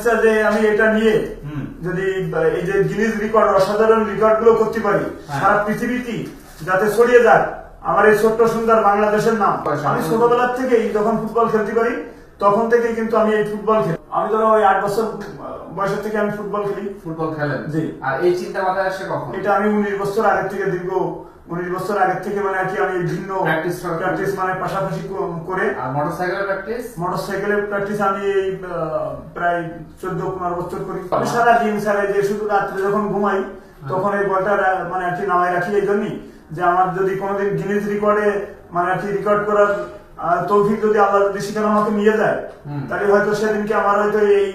ইচ্ছা যে আমি এটা নিয়ে যদি এই যে গিনিজ রেকর্ড অসাধারণ রেকর্ড গুলো করতে পারি সারা পৃথিবীতে যাতে ছড়িয়ে যায় আমার এই ছোট্ট সুন্দর বাংলাদেশের নাম। আমি ছোটবেলার থেকেই যখন ফুটবল খেলতে পারি তখন থেকে কিন্তু আমি এই ফুটবল খেলি। আমি ধরো ওই 8 বছর বয়সের থেকে আমি ফুটবল খেলি। ফুটবল খেলেন? জি। আর এই চিন্তা মাথায় আসে কখন? এটা আমি 19 বছর আগে থেকে দীর্ঘ 19 বছর আগে থেকে মানে আর কি আমি ভিন্ন প্র্যাকটিস মানে পাশাপাশি করে। আর মোটরসাইকেলের প্র্যাকটিস? মোটরসাইকেলের প্র্যাকটিস আমি এই প্রায় 14-15 বছর করি। আমি সারা দিন সারা যে শুধু রাত্রে যখন ঘুমাই তখন এই বলটা মানে আর কি নামায় রাখি এই জন্যই যে আমার যদি কোনোদিন গিনিজ রেকর্ডে মানে আর কি রেকর্ড করার তৌফিক যদি আল্লাহ যদি সেখানে আমাকে নিয়ে যায় তাহলে হয়তো সেদিনকে আমার হয়তো এই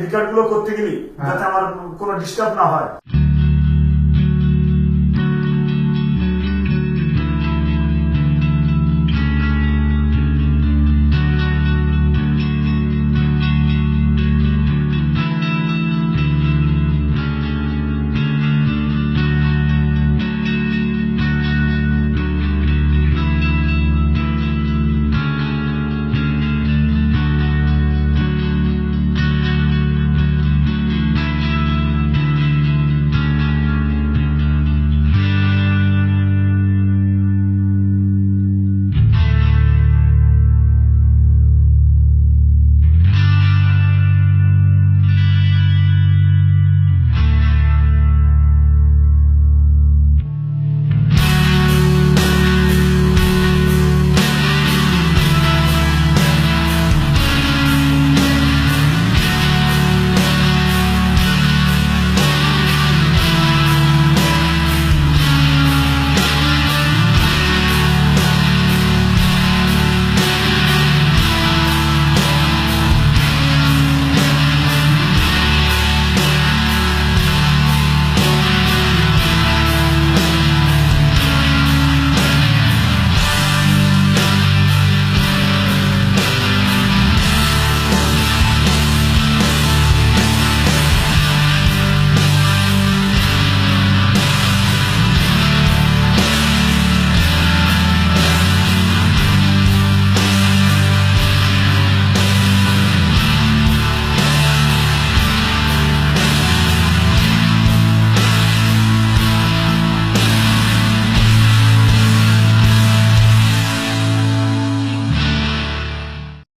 রেকর্ড গুলো করতে গেলে যাতে আমার কোনো ডিস্টার্ব না হয়।